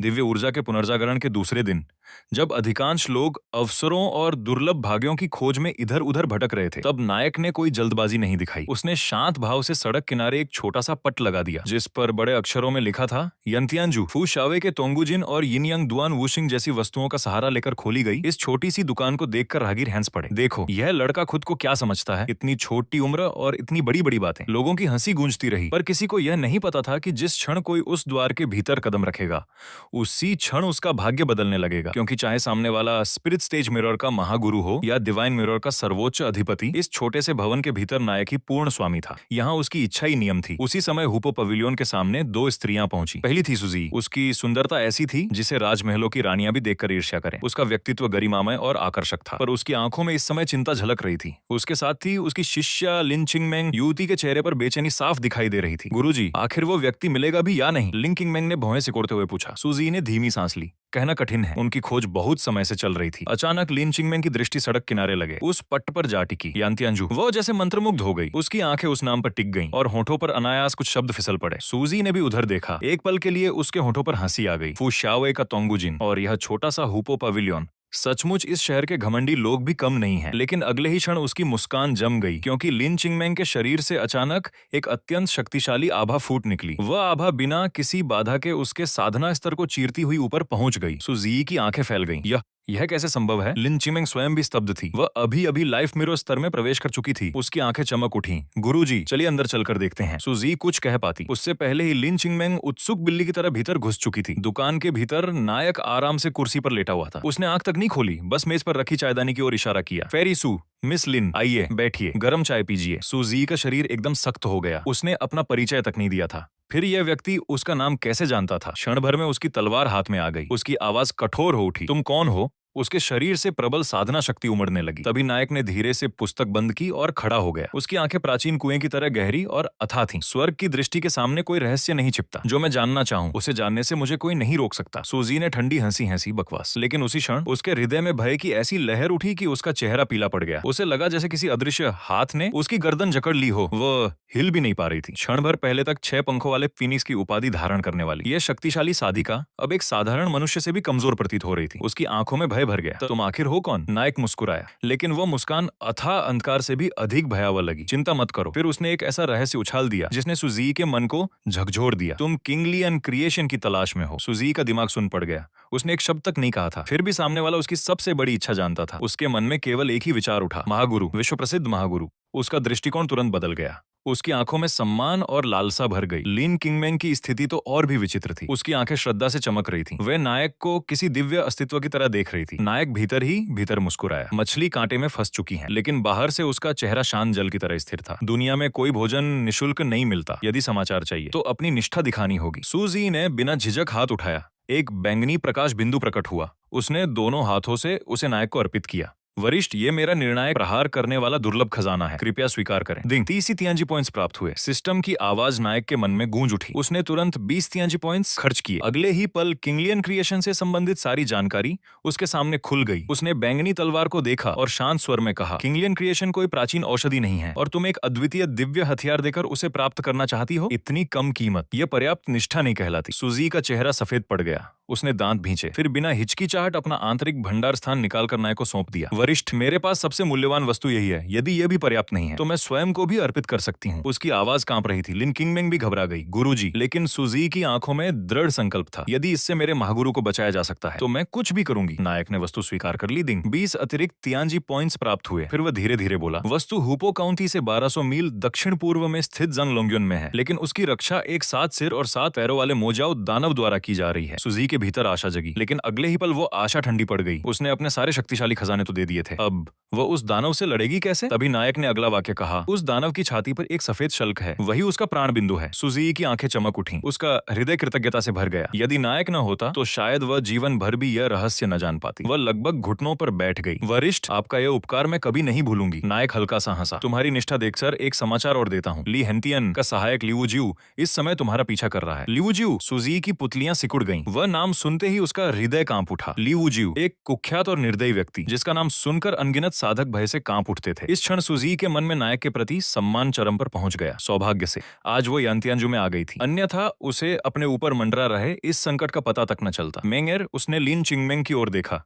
दिव्य ऊर्जा के पुनर्जागरण के दूसरे दिन, जब अधिकांश लोग अवसरों और दुर्लभ भाग्यों की खोज में इधर उधर भटक रहे थे, तब नायक ने कोई जल्दबाजी नहीं दिखाई। उसने शांत भाव से सड़क किनारे एक छोटा सा पट लगा दिया, जिस पर बड़े अक्षरों में लिखा था, यंतियानजू फू शावे के तोंगुजिन और यिनयांग दुआन वुशिंग जैसी वस्तुओं का सहारा लेकर खोली गई इस छोटी सी दुकान को देखकर राहगीर हंस पड़े। देखो, यह लड़का खुद को क्या समझता है, इतनी छोटी उम्र और इतनी बड़ी बड़ी बातें। लोगों की हंसी गूंजती रही, पर किसी को यह नहीं पता था कि जिस क्षण कोई उस द्वार के भीतर कदम रखेगा, उसी क्षण उसका भाग्य बदलने लगेगा। क्योंकि चाहे सामने वाला स्पिरिट स्टेज मिरर का महागुरु हो या डिवाइन मिरर का सर्वोच्च अधिपति, इस छोटे से भवन के भीतर नायक ही पूर्ण स्वामी था। यहाँ उसकी इच्छा ही नियम थी। उसी समय हुपो पवेलियन के सामने दो स्त्रियां पहुंची। पहली थी सुजी। उसकी सुंदरता ऐसी थी जिसे राजमहलों की रानियां भी देखकर ईर्ष्या करें। उसका व्यक्तित्व गरिमामय और आकर्षक था, पर उसकी आंखों में इस समय चिंता झलक रही थी। उसके साथ थी उसकी शिष्या लिन चिंगमेंग। युवती के चेहरे पर बेचैनी साफ दिखाई दे रही थी। गुरुजी, आखिर वो व्यक्ति मिलेगा भी या नहीं? लिन चिंगमेंग ने भौहें सिकोड़ते हुए पूछा। सुजी ने धीमी सांस ली। कहना कठिन है, उनकी खोज बहुत समय से चल रही थी। अचानक लिन चिंगमेंग की दृष्टि सड़क किनारे लगे उस पट्ट पर जा टिकी। यांतियानजू, वो जैसे मंत्रमुग्ध हो गई। उसकी आंखें उस नाम पर टिक गईं और होठों पर अनायास कुछ शब्द फिसल पड़े। सूजी ने भी उधर देखा। एक पल के लिए उसके होठों पर हंसी आ गई। फू शाओए का तोंगुजिन और यह छोटा सा हुपो पवेलियन। सचमुच इस शहर के घमंडी लोग भी कम नहीं हैं। लेकिन अगले ही क्षण उसकी मुस्कान जम गई, क्योंकि लिन चिंगमेंग के शरीर से अचानक एक अत्यंत शक्तिशाली आभा फूट निकली। वह आभा बिना किसी बाधा के उसके साधना स्तर को चीरती हुई ऊपर पहुंच गई। सुजी की आंखें फैल गईं। यह कैसे संभव है? लिन चिंगमेंग स्वयं भी स्तब्ध थी। वह अभी अभी लाइफ मिरर स्तर में प्रवेश कर चुकी थी। उसकी आंखें चमक उठी। गुरुजी, चलिए अंदर चलकर देखते हैं। सुजी कुछ कह पाती, उससे पहले ही लिन चिंगमेंग उत्सुक बिल्ली की तरह भीतर घुस चुकी थी। दुकान के भीतर नायक आराम से कुर्सी पर लेटा हुआ था। उसने आंख तक नहीं खोली, बस मेज पर रखी चायदानी की ओर इशारा किया। फेरी सू, मिस लिन, आइए बैठिए, गर्म चाय पीजिए। सुजी का शरीर एकदम सख्त हो गया। उसने अपना परिचय तक नहीं दिया था। फिर यह व्यक्ति उसका नाम कैसे जानता था? क्षण भर में उसकी तलवार हाथ में आ गई। उसकी आवाज कठोर हो उठी। तुम कौन हो? उसके शरीर से प्रबल साधना शक्ति उमड़ने लगी। तभी नायक ने धीरे से पुस्तक बंद की और खड़ा हो गया। उसकी आंखें प्राचीन कुएं की तरह गहरी और अथाह थीं। स्वर्ग की दृष्टि के सामने कोई रहस्य नहीं छिपता। जो मैं जानना चाहूं, उसे जानने से मुझे कोई नहीं रोक सकता। सूजी ने ठंडी हंसी हंसी बकवास। लेकिन उसी क्षण उसके हृदय में भय की ऐसी लहर उठी कि उसका चेहरा पीला पड़ गया। उसे लगा जैसे किसी अदृश्य हाथ ने उसकी गर्दन जकड़ ली हो। वह हिल भी नहीं पा रही थी। क्षण भर पहले तक 6 पंखों वाले फिनिक्स की उपाधि धारण करने वाली यह शक्तिशाली साधिका अब एक साधारण मनुष्य से भी कमजोर प्रतीत हो रही थी। उसकी आंखों में भय भर गया। तुम आखिर हो कौन? नायक मुस्कुराया, लेकिन वो मुस्कान अथाह अंधकार से भी अधिक भयावह लगी। चिंता मत करो। फिर उसने एक ऐसा रहस्य उछाल दिया जिसने सुजी के मन को झकझोर दिया। तुम किंगलियन क्रिएशन की तलाश में हो। सुजी का दिमाग सुन पड़ गया। उसने एक शब्द तक नहीं कहा था, फिर भी सामने वाला उसकी सबसे बड़ी इच्छा जानता था। उसके मन में केवल एक ही विचार उठा, महागुरु, विश्व प्रसिद्ध महागुरु। उसका दृष्टिकोण तुरंत बदल गया। उसकी आंखों में सम्मान और लालसा भर गई। लिन किंगमेंग की स्थिति तो और भी विचित्र थी। उसकी आंखें श्रद्धा से चमक रही थीं। वह नायक को किसी दिव्य अस्तित्व की तरह देख रही थी। नायक भीतर ही भीतर मुस्कुराया। मछली कांटे में फंस चुकी है, लेकिन बाहर से उसका चेहरा शांत जल की तरह स्थिर था। दुनिया में कोई भोजन निशुल्क नहीं मिलता। यदि समाचार चाहिए तो अपनी निष्ठा दिखानी होगी। सूजी ने बिना झिझक हाथ उठाया। एक बैंगनी प्रकाश बिंदु प्रकट हुआ। उसने दोनों हाथों से उसे नायक को अर्पित किया। वरिष्ठ, ये मेरा निर्णायक प्रहार करने वाला दुर्लभ खजाना है, कृपया स्वीकार करें। दिन 30 तियांजी पॉइंट्स प्राप्त हुए। सिस्टम की आवाज नायक के मन में गूंज उठी। उसने तुरंत 20 तियांजी पॉइंट्स खर्च किए। अगले ही पल किंगलियन क्रिएशन से संबंधित सारी जानकारी उसके सामने खुल गई। उसने बैंगनी तलवार को देखा और शांत स्वर में कहा, किंगलियन क्रिएशन कोई प्राचीन औषधि नहीं है और तुम एक अद्वितीय दिव्य हथियार देकर उसे प्राप्त करना चाहती हो। इतनी कम कीमत, यह पर्याप्त निष्ठा नहीं कहलाती। सुजी का चेहरा सफेद पड़ गया। उसने दांत भींचे, फिर बिना हिचकिचाहट अपना आंतरिक भंडार स्थान निकाल कर नायक को सौंप दिया। वरिष्ठ, मेरे पास सबसे मूल्यवान वस्तु यही है। यदि यह भी पर्याप्त नहीं है तो मैं स्वयं को भी अर्पित कर सकती हूँ। उसकी आवाज कांप रही थी। लिन किंगमेंग भी घबरा गई। गुरुजी, लेकिन सुजी की आंखों में दृढ़ संकल्प था। यदि इससे मेरे महागुरु को बचाया जा सकता है तो मैं कुछ भी करूंगी। नायक ने वस्तु स्वीकार कर ली। दिन 20 अतिरिक्त तियांजी पॉइंट्स प्राप्त हुए। फिर वह धीरे धीरे बोला, वस्तु हुपो काउंटी से 1200 मील दक्षिण पूर्व में स्थित जंग लोंग्युन में है, लेकिन उसकी रक्षा एक 7 सिर और 7 पैरों वाले मोजाओ दानव द्वारा की जा रही है। सुजी के भीतर आशा जगी, लेकिन अगले ही पल वो आशा ठंडी पड़ गई। उसने अपने सारे शक्तिशाली खजाने तो दे दिए थे, अब वो उस दानव से लड़ेगी कैसे? तभी नायक ने अगला वाक्य कहा, उस दानव की छाती पर एक सफेद शल्क है, वही उसका प्राण बिंदु है। सुजी की आंखें चमक उठी। उसका हृदय कृतज्ञता से भर गया। यदि नायक न होता तो शायद वह जीवन भर भी यह रहस्य न जान पाती। वह लगभग घुटनों पर बैठ गई। वरिष्ठ, आपका यह उपकार मैं कभी नहीं भूलूंगी। नायक हल्का सा हंसा। तुम्हारी निष्ठा देखकर एक समाचार और देता हूँ। ली हेंटियन का सहायक लिवुजिउ इस समय तुम्हारा पीछा कर रहा है। लिवुजिउ, सुजी की पुतलियां सिकुड़ गईं। वह नाम सुनते ही उसका हृदय कांप उठा। ली वुजियू, एक कुख्यात और निर्दयी व्यक्ति जिसका नाम सुनकर अनगिनत साधक भय से कांप उठते थे। इस क्षण सुजी के मन में नायक के प्रति सम्मान चरम पर पहुंच गया। सौभाग्य से आज वो यांतियानजू में आ गई थी, अन्यथा उसे अपने ऊपर मंडरा रहे इस संकट का पता तक न चलता। मेंगर, उसने लिन चिंगमेंग की ओर देखा।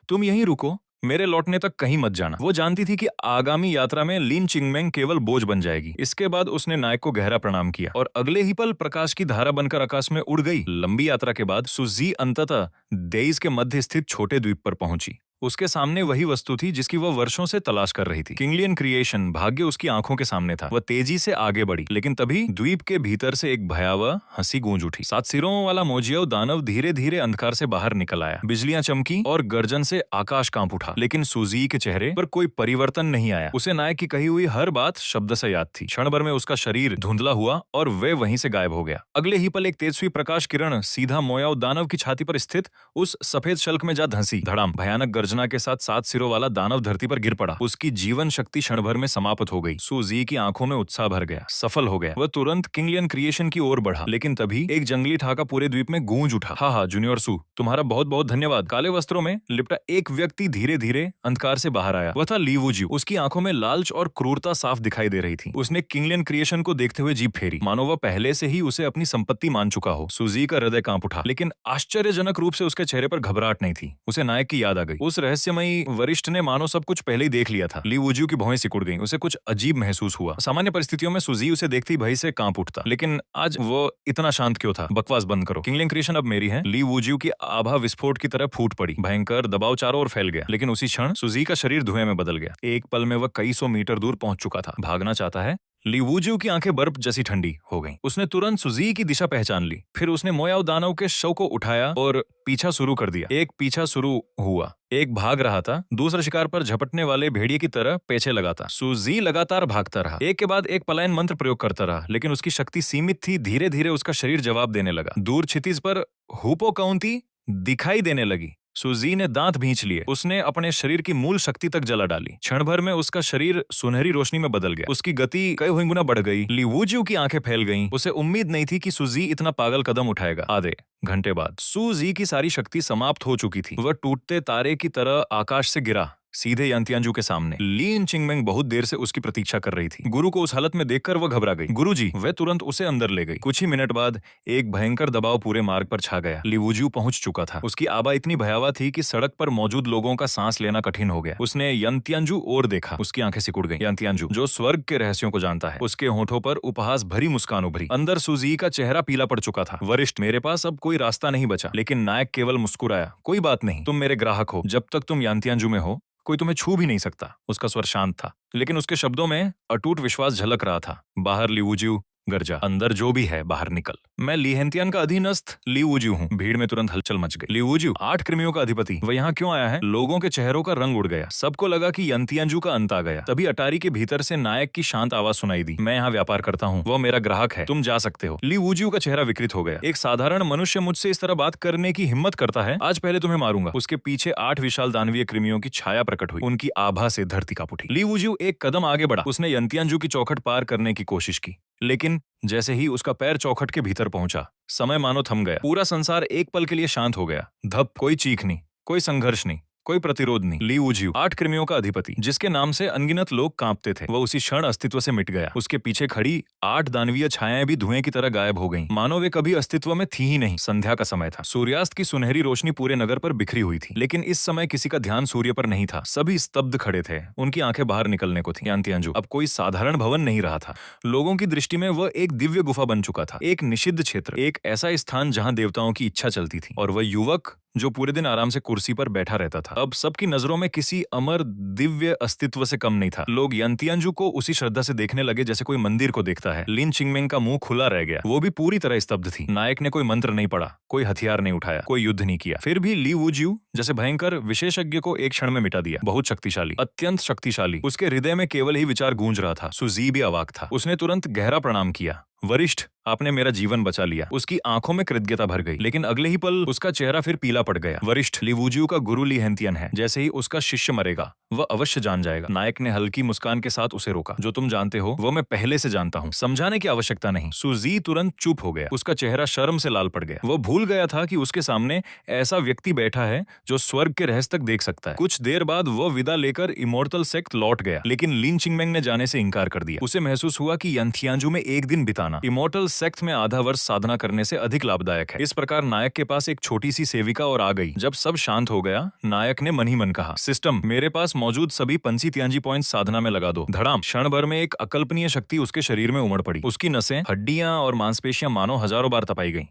तुम यहीं रुको, मेरे लौटने तक कहीं मत जाना। वो जानती थी कि आगामी यात्रा में लिन चिंगमेंग केवल बोझ बन जाएगी। इसके बाद उसने नायक को गहरा प्रणाम किया और अगले ही पल प्रकाश की धारा बनकर आकाश में उड़ गई। लंबी यात्रा के बाद सुजी अंततः देइस के मध्य स्थित छोटे द्वीप पर पहुंची। उसके सामने वही वस्तु थी जिसकी वह वर्षों से तलाश कर रही थी। किंगलियन क्रिएशन, भाग्य उसकी आंखों के सामने था। वह तेजी से आगे बढ़ी, लेकिन तभी द्वीप के भीतर से एक भयावह हंसी गूंज उठी। 7 सिरों वाला मोजियो दानव धीरे धीरे अंधकार से बाहर निकल आया। बिजलियां चमकी और गर्जन से आकाश कांप उठा, लेकिन सुजी के चेहरे पर कोई परिवर्तन नहीं आया। उसे नायक की कही हुई हर बात शब्द से याद थी। क्षण भर में उसका शरीर धुंधला हुआ और वे वहीं से गायब हो गया। अगले ही पल एक तेजस्वी प्रकाश किरण सीधा मोयाओ दानव की छाती पर स्थित उस सफेद शल्क में जा धंसी। धड़ाम, भयानक गर्जना के साथ 7 सिरों वाला दानव धरती पर गिर पड़ा। उसकी जीवन शक्ति क्षण भर में समाप्त हो गई। सुजी की आंखों में उत्साह भर गया। सफल हो गया। वह तुरंत किंगलियन क्रिएशन की ओर बढ़ा, लेकिन तभी एक जंगली ठहाका पूरे द्वीप में गूंज उठा। हा जूनियर सू, तुम्हारा बहुत बहुत धन्यवाद। काले वस्त्रों में लिपटा एक व्यक्ति धीरे धीरे अंधकार से बाहर आया। वह था ली वुजियू। उसकी आंखों में लालच और क्रूरता साफ दिखाई दे रही थी। उसने किंगलियन क्रिएशन को देखते हुए जीभ फेरी, मानो वह पहले से ही उसे अपनी संपत्ति मान चुका हो। सुजी का हृदय कांप उठा, लेकिन आश्चर्यजनक रूप से उसके चेहरे पर घबराहट नहीं थी। उसे नायक की याद आ गई। उस रहस्यमयी वरिष्ठ ने मानो सब कुछ पहले ही देख लिया था। ली वुजियू की भौहें सिकुड़ गईं। उसे कुछ अजीब महसूस हुआ। सामान्य परिस्थितियों में सुजी उसे देखते ही भय से कांप उठता, लेकिन आज वो इतना शांत क्यों था? बकवास बंद करो, किंगलियन क्रिएशन अब मेरी है। ली वुजियू की आभा विस्फोट की तरह फूट पड़ी। भयंकर दबाव चारों ओर फैल गया, लेकिन उसी क्षण सुजी का शरीर धुएं में बदल गया। एक पल में वह कई सौ मीटर दूर पहुंच चुका था। भागना चाहता है? ली वुजियू की आंखें बर्फ जैसी ठंडी हो गईं। उसने तुरंत सुजी की दिशा पहचान ली। फिर उसने मोयाओ दानव के शव को उठाया और पीछा शुरू कर दिया। एक पीछा शुरू हुआ। एक भाग रहा था, दूसरा शिकार पर झपटने वाले भेड़िए की तरह पीछे लगा था। सुजी लगातार भागता रहा, एक के बाद एक पलायन मंत्र प्रयोग करता रहा, लेकिन उसकी शक्ति सीमित थी। धीरे धीरे उसका शरीर जवाब देने लगा। दूर क्षितिज पर हुपो काउंटी दिखाई देने लगी। सुजी ने दांत भींच लिए। उसने अपने शरीर की मूल शक्ति तक जला डाली। क्षण भर में उसका शरीर सुनहरी रोशनी में बदल गया। उसकी गति कई हुई गुना बढ़ गई। ली वुजियू की आंखें फैल गईं। उसे उम्मीद नहीं थी कि सुजी इतना पागल कदम उठाएगा। आधे घंटे बाद सुजी की सारी शक्ति समाप्त हो चुकी थी। वह टूटते तारे की तरह आकाश से गिरा, सीधे यांतियानजू के सामने। लिन चिंगमेंग बहुत देर से उसकी प्रतीक्षा कर रही थी। गुरु को उस हालत में देखकर वह घबरा गई। गुरुजी, वह तुरंत उसे अंदर ले गई। कुछ ही मिनट बाद एक भयंकर दबाव पूरे मार्ग पर छा गया। ली वुजियू पहुंच चुका था। उसकी आभा इतनी भयावह थी कि सड़क पर मौजूद लोगों का सांस लेना कठिन हो गया। उसने यांतियानजू ओर देखा। उसकी आंखें सिकुड़ गईं। यांतियानजू, जो स्वर्ग के रहस्यों को जानता है, उसके होठों पर उपहास भरी मुस्कान उभरी। अंदर सुजी का चेहरा पीला पड़ चुका था। वरिष्ठ, मेरे पास अब कोई रास्ता नहीं बचा। लेकिन नायक केवल मुस्कुराया। कोई बात नहीं, तुम मेरे ग्राहक हो। जब तक तुम यांतियानजू में हो, कोई तुम्हें छू भी नहीं सकता। उसका स्वर शांत था, लेकिन उसके शब्दों में अटूट विश्वास झलक रहा था। बाहर ली वुजियू गरजा, अंदर जो भी है बाहर निकल। मैं ली हेंतियान का अधीनस्थ ली वुजियू हूँ। भीड़ में तुरंत हलचल मच गई। ली वुजियू, 8 कृमियों का अधिपति, वह यहाँ क्यों आया है? लोगों के चेहरों का रंग उड़ गया। सबको लगा कि यांतियानजू का अंत आ गया। तभी अटारी के भीतर से नायक की शांत आवाज सुनाई दी। मैं यहाँ व्यापार करता हूँ, वो मेरा ग्राहक है, तुम जा सकते हो। ली वुजियू का चेहरा विकृत हो गया। एक साधारण मनुष्य मुझसे इस तरह बात करने की हिम्मत करता है? आज पहले तुम्हें मारूंगा। उसके पीछे 8 विशाल दानवीय कृमियों की छाया प्रकट हुई। उनकी आभा से धरती कांप उठी। ली वुजियू एक कदम आगे बढ़ा। उसने यांतियानजू की चौखट पार करने की कोशिश की, लेकिन जैसे ही उसका पैर चौखट के भीतर पहुंचा, समय मानो थम गया। पूरा संसार एक पल के लिए शांत हो गया। धप, कोई चीख नहीं, कोई संघर्ष नहीं, कोई प्रतिरोध नहीं। ली वुजियू, 8 कृमियों का अधिपति, जिसके नाम से अनगिनत लोग कांपते थे, वह उसी क्षण अस्तित्व से मिट गया। उसके पीछे खड़ी 8 दानवीय छायाएं भी धुएं की तरह गायब हो गईं, मानो वे कभी अस्तित्व में थी ही नहीं। संध्या का समय था। सूर्यास्त की सुनहरी रोशनी पूरे नगर पर बिखरी हुई थी, लेकिन इस समय किसी का ध्यान सूर्य पर नहीं था। सभी स्तब्ध खड़े थे। उनकी आंखें बाहर निकलने को थी। यांतियानजू अब कोई साधारण भवन नहीं रहा था। लोगों की दृष्टि में वह एक दिव्य गुफा बन चुका था, एक निषिद्ध क्षेत्र, एक ऐसा स्थान जहां देवताओं की इच्छा चलती थी। और वह युवक जो पूरे दिन आराम से कुर्सी पर बैठा रहता था, अब सबकी नजरों में किसी अमर दिव्य अस्तित्व से कम नहीं था। लोग यांतियानजू को उसी श्रद्धा से देखने लगे जैसे कोई मंदिर को देखता है। लिन चिंगमेंग का मुंह खुला रह गया। वो भी पूरी तरह स्तब्ध थी। नायक ने कोई मंत्र नहीं पढ़ा, कोई हथियार नहीं उठाया, कोई युद्ध नहीं किया। फिर भी ली वुजियू, जैसे भयंकर विशेषज्ञ को एक क्षण में मिटा दिया। बहुत शक्तिशाली, अत्यंत शक्तिशाली। उसके हृदय में केवल ही विचार गूंज रहा था। सुजी भी अवाक था। उसने तुरंत गहरा प्रणाम किया। वरिष्ठ, आपने मेरा जीवन बचा लिया। उसकी आंखों में कृतज्ञता भर गई, लेकिन अगले ही पल उसका चेहरा फिर पीला पड़ गया। वरिष्ठ, लिवुजियो का गुरु ली हेंतियन है। जैसे ही उसका शिष्य मरेगा, वह अवश्य जान जाएगा। नायक ने हल्की मुस्कान के साथ उसे रोका। जो तुम जानते हो वो मैं पहले से जानता हूँ, समझाने की आवश्यकता नहीं। सुजी तुरंत चुप हो गया। उसका चेहरा शर्म से लाल पड़ गया। वो भूल गया था कि उसके सामने ऐसा व्यक्ति बैठा है जो स्वर्ग के रहस्य तक देख सकता है। कुछ देर बाद वो विदा लेकर इमोर्टल सेक्ट लौट गया, लेकिन लिन चिंगमेंग ने जाने से इनकार कर दिया। उसे महसूस हुआ कि यंथियांजू में एक दिन बिताना इमोर्टल सेक्ट में आधा वर्ष साधना करने से अधिक लाभदायक है। इस प्रकार नायक के पास एक छोटी सी सेविका और आ गई। जब सब शांत हो गया, नायक ने मन ही मन कहा, सिस्टम, मेरे पास मौजूद सभी पंसी तियांजी पॉइंट साधना में लगा दो। धड़ाम, क्षण भर में एक अकल्पनीय शक्ति उसके शरीर में उमड़ पड़ी। उसकी नसें, हड्डियां और मांसपेशियां मानो हजारों बार तपाई गईं।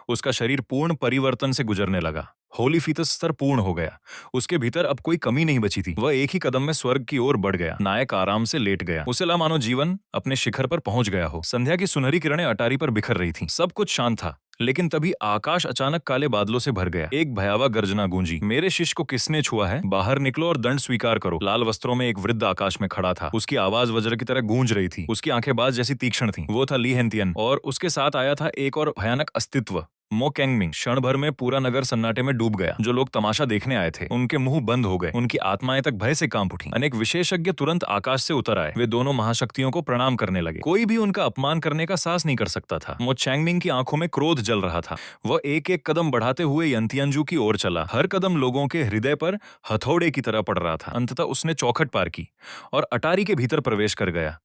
उसका शरीर पूर्ण परिवर्तन से गुजरने लगा। होली फीतस स्तर पूर्ण हो गया। उसके भीतर अब कोई कमी नहीं बची थी। वह एक ही कदम में स्वर्ग की ओर बढ़ गया। नायक आराम से लेट गया। उसे लगा मानो जीवन अपने शिखर पर पहुंच गया हो। संध्या की सुनहरी किरणें अटारी पर बिखर रही थीं। सब कुछ शांत था, लेकिन तभी आकाश अचानक काले बादलों से भर गया। एक भयावह गर्जना गूंजी। मेरे शिष्य को किसने छुआ है? बाहर निकलो और दंड स्वीकार करो। लाल वस्त्रों में एक वृद्ध आकाश में खड़ा था। उसकी आवाज वज्र की तरह गूंज रही थी। उसकी आंखें बाज जैसी तीक्ष्ण थीं। वो था ली हेंतियन, और उसके साथ आया था एक और भयानक अस्तित्व, मो कैंगमिंग। क्षण भर में पूरा नगर सन्नाटे में डूब गया। जो लोग तमाशा देखने आए थे, उनके मुंह बंद हो गए। उनकी आत्माएं तक भय से कांप उठी। अनेक विशेषज्ञ तुरंत आकाश से उतर आए। वे दोनों महाशक्तियों को प्रणाम करने लगे। कोई भी उनका अपमान करने का साहस नहीं कर सकता था। मो चैंगमिंग की आंखों में क्रोध जल रहा था। वह एक एक कदम बढ़ाते हुए यंतियांजू की ओर चला। हर कदम लोगों के हृदय पर हथौड़े की तरह पड़ रहा था। अंततः उसने चौखट पार की और अटारी के भीतर प्रवेश कर गया।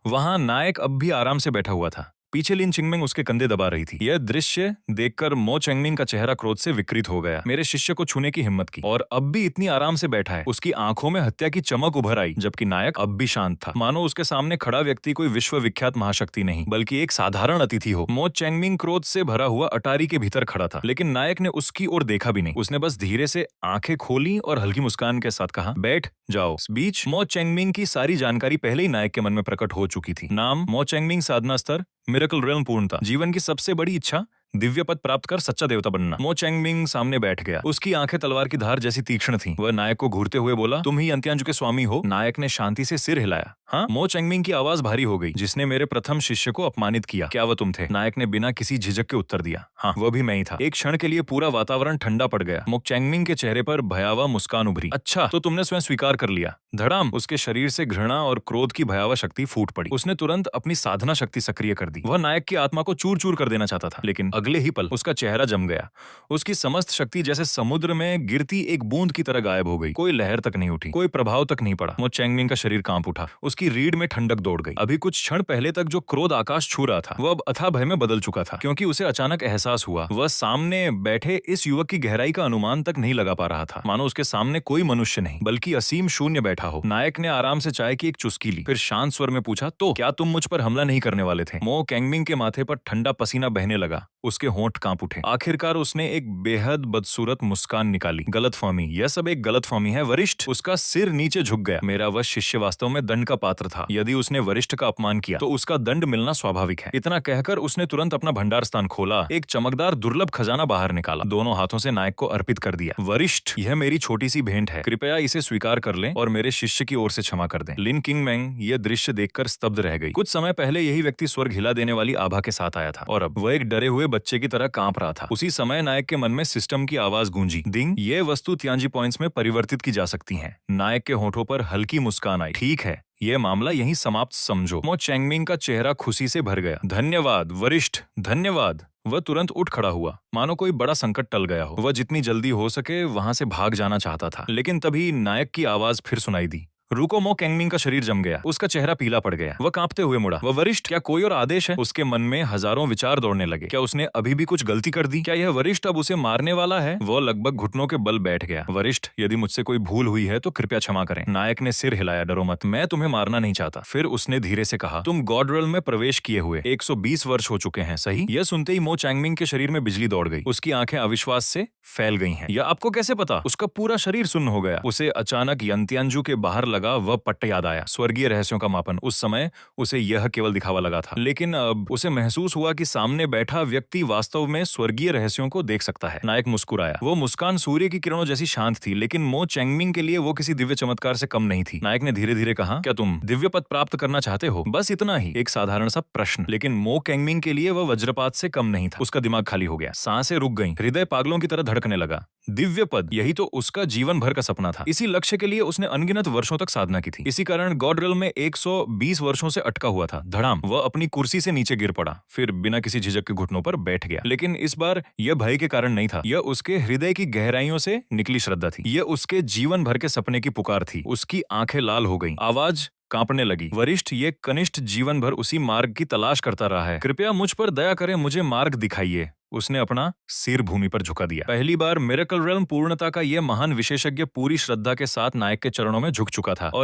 वहां नायक अब भी आराम से बैठा हुआ था। पीछे लिन चिंगमिंग उसके कंधे दबा रही थी। यह दृश्य देखकर मो चैंगमिंग का चेहरा क्रोध से विकृत हो गया। मेरे शिष्य को छूने की हिम्मत की, और अब भी इतनी आराम से बैठा है। उसकी आंखों में हत्या की चमक उभर आई, जबकि नायक अब भी शांत था, मानो उसके सामने खड़ा व्यक्ति कोई विश्वविख्यात महाशक्ति नहीं, बल्कि एक साधारण अतिथि हो। मो चैंगमिंग क्रोध से भरा हुआ अटारी के भीतर खड़ा था, लेकिन नायक ने उसकी ओर देखा भी नहीं। उसने बस धीरे से आंखें खोली और हल्की मुस्कान के साथ कहा, बैठ जाओ। इस बीच मो चैंगमिंग की सारी जानकारी पहले ही नायक के मन में प्रकट हो चुकी थी। नाम मो चैंगमिंग, साधना स्तर मिरेकल रेल्म पूर्णता, जीवन की सबसे बड़ी इच्छा दिव्य पद प्राप्त कर सच्चा देवता बनना। मो चैंगमिंग सामने बैठ गया। उसकी आंखें तलवार की धार जैसी तीक्ष्ण थीं। वह नायक को घूरते हुए बोला, तुम ही यंतियांजू के स्वामी हो? नायक ने शांति से सिर हिलाया। हाँ? मो चैंगमिंग की आवाज भारी हो गई। जिसने मेरे प्रथम शिष्य को अपमानित किया, क्या वह तुम थे? नायक ने बिना किसी झिझक के उत्तर दिया, हाँ, वह भी मैं ही था। एक क्षण के लिए पूरा वातावरण ठंडा पड़ गया। मो चैंगमिंग के चेहरे पर भयावह मुस्कान उभरी। अच्छा, तो तुमने स्वयं स्वीकार कर लिया। धड़ाम, उसके शरीर से घृणा और क्रोध की भयावह शक्ति फूट पड़ी। उसने तुरंत अपनी साधना शक्ति सक्रिय कर दी। वह नायक की आत्मा को चूर चूर कर देना चाहता था, लेकिन अगले ही पल उसका चेहरा जम गया। उसकी समस्त शक्ति जैसे समुद्र में गिरती एक बूंद की तरह गायब हो गई। कोई लहर तक नहीं उठी, कोई प्रभाव तक नहीं पड़ा। मो चैंगमिंग का शरीर कांप उठा। उसकी रीढ़ में ठंडक दौड़ गई। अभी कुछ क्षण पहले तक जो क्रोध आकाश छू रहा था, वह अब अथाह भय में बदल चुका था, क्योंकि उसे अचानक एहसास हुआ वह सामने बैठे इस युवक की गहराई का अनुमान तक नहीं लगा पा रहा था। मानो उसके सामने कोई मनुष्य नहीं, बल्कि असीम शून्य बैठा हो। नायक ने आराम से चाय की एक चुस्की ली, फिर शांत स्वर में पूछा, तो क्या तुम मुझ पर हमला नहीं करने वाले थे? मो कैंगमिंग के माथे पर ठंडा पसीना बहने लगा। उसके होंठ कांप उठे। आखिरकार उसने एक बेहद बदसूरत मुस्कान निकाली। गलतफहमी, यह सब एक गलतफहमी है वरिष्ठ। उसका सिर नीचे झुक गया। मेरा वह शिष्य वास्तव में दंड का पात्र था। यदि उसने वरिष्ठ का अपमान किया, तो उसका दंड मिलना स्वाभाविक है। इतना कहकर उसने तुरंत अपना भंडार स्थान खोला, एक चमकदार दुर्लभ खजाना बाहर निकाला, दोनों हाथों से नायक को अर्पित कर दिया। वरिष्ठ, यह मेरी छोटी सी भेंट है, कृपया इसे स्वीकार कर लें और मेरे शिष्य की ओर से क्षमा कर दें। लिन किंगमेंग यह दृश्य देखकर स्तब्ध रह गई। कुछ समय पहले यही व्यक्ति स्वर्ग हिला देने वाली आभा के साथ आया था, और अब वह एक डरे हुए बच्चे की तरह कांप रहा था। उसी समय नायक के मन में सिस्टम की आवाज गूंजी, दिंग, ये वस्तु तियांजी पॉइंट्स में परिवर्तित की जा सकती हैं। नायक के होठों पर हल्की मुस्कान आई। ठीक है, यह मामला यहीं समाप्त समझो। मो चैंगमिंग का चेहरा खुशी से भर गया। धन्यवाद वरिष्ठ, धन्यवाद। वह तुरंत उठ खड़ा हुआ, मानो कोई बड़ा संकट टल गया हो। वह जितनी जल्दी हो सके वहां से भाग जाना चाहता था, लेकिन तभी नायक की आवाज फिर सुनाई दी, रुको। मो कैंगमिंग का शरीर जम गया। उसका चेहरा पीला पड़ गया। वह कांपते हुए मुड़ा। वह वरिष्ठ, क्या कोई और आदेश है? उसके मन में हजारों विचार दौड़ने लगे। क्या उसने अभी भी कुछ गलती कर दी? क्या यह वरिष्ठ अब उसे मारने वाला है? वह लगभग घुटनों के बल बैठ गया। वरिष्ठ, यदि मुझसे कोई भूल हुई है तो कृपया क्षमा करें। नायक ने सिर हिलाया, डरो मत, मैं तुम्हें मारना नहीं चाहता। फिर उसने धीरे से कहा, तुम गॉड रेल्म में प्रवेश किए हुए 120 वर्ष हो चुके हैं, सही? यह सुनते ही मो चैंगमिंग के शरीर में बिजली दौड़ गई। उसकी आंखें अविश्वास से फैल गई हैं। यह आपको कैसे पता? उसका पूरा शरीर सुन्न हो गया। उसे अचानक यंतियांजू के बाहर लगा लगा वह पट्ट याद आया, स्वर्गीय रहस्यों का मापन। उस समय उसे यह केवल दिखावा लगा था, लेकिन अब उसे महसूस हुआ कि सामने बैठा व्यक्ति वास्तव में स्वर्गीय रहस्यों को देख सकता है। नायक मुस्कुराया। वो मुस्कान सूर्य की किरणों जैसी शांत थी, लेकिन मो चेंगमिंग के लिए वो किसी दिव्य चमत्कार से कम नहीं थी। नायक ने धीरे धीरे कहा, क्या तुम दिव्य पद प्राप्त करना चाहते हो? बस इतना ही, एक साधारण सा प्रश्न। लेकिन मो कैंगमिंग के लिए वह वज्रपात से कम नहीं था। उसका दिमाग खाली हो गया, सांसें रुक गईं, हृदय पागलों की तरह धड़कने लगा। दिव्य पद, यही तो उसका जीवन भर का सपना था। इसी लक्ष्य के लिए उसने अनगिनत वर्षों तक साधना की थी। इसी कारण गॉड रियल में 120 वर्षों से अटका हुआ था। धड़ाम, वह अपनी कुर्सी से नीचे गिर पड़ा, फिर बिना किसी झिझक के घुटनों पर बैठ गया। लेकिन इस बार यह भय के कारण नहीं था, यह उसके हृदय की गहराइयों से निकली श्रद्धा थी। यह उसके जीवन भर के सपने की पुकार थी। उसकी आंखें लाल हो गईं, आवाज कांपने लगी। वरिष्ठ, ये कनिष्ठ जीवन भर उसी मार्ग की तलाश करता रहा है। कृपया मुझ पर दया करें, मुझे मार्ग दिखाइए। उसने अपना सिर भूमि पर झुका दिया। पहली बार मिरेकल रेल्म पूर्णता का यह महान विशेषज्ञ पूरी श्रद्धा के साथ नायक के चरणों में झुक चुका था और